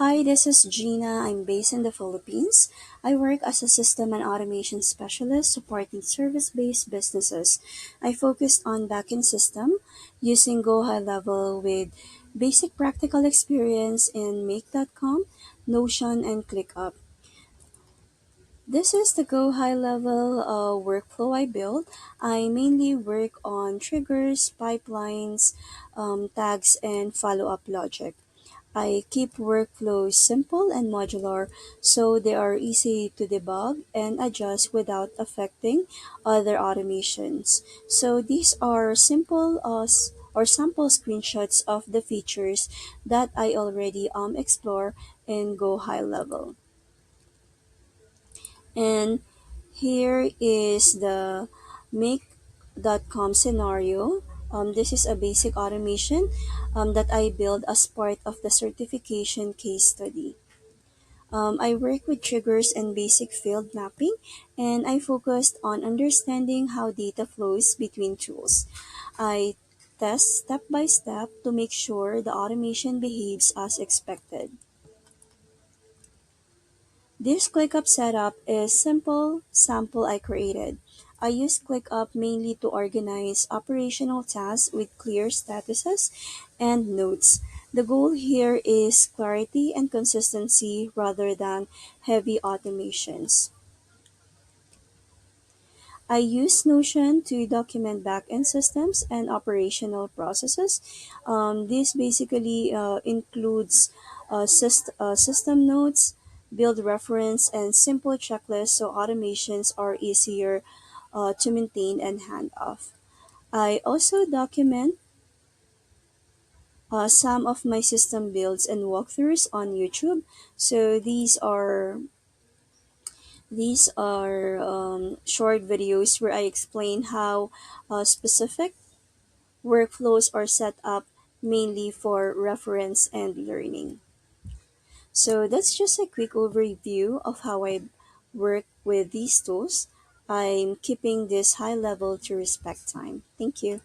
Hi, this is Gina. I'm based in the Philippines. I work as a system and automation specialist supporting service based businesses. I focused on backend system using GoHighLevel with basic practical experience in Make.com, Notion, and ClickUp. This is the GoHighLevel workflow I build. I mainly work on triggers, pipelines, tags, and follow up logic. I keep workflows simple and modular so they are easy to debug and adjust without affecting other automations. So these are simple or sample screenshots of the features that I already explore in Go High Level. And here is the make.com scenario. This is a basic automation that I built as part of the certification case study. I work with triggers and basic field mapping, and I focused on understanding how data flows between tools. I test step by step to make sure the automation behaves as expected. This ClickUp setup is simple sample I created. I use ClickUp mainly to organize operational tasks with clear statuses and notes. The goal here is clarity and consistency rather than heavy automations. I use Notion to document backend systems and operational processes. This basically includes system notes, build reference, and simple checklists so automations are easier to maintain and hand off. I also document some of my system builds and walkthroughs on YouTube. So these are short videos where I explain how specific workflows are set up mainly for reference and learning. So that's just a quick overview of how I work with these tools. I'm keeping this high level to respect time. Thank you.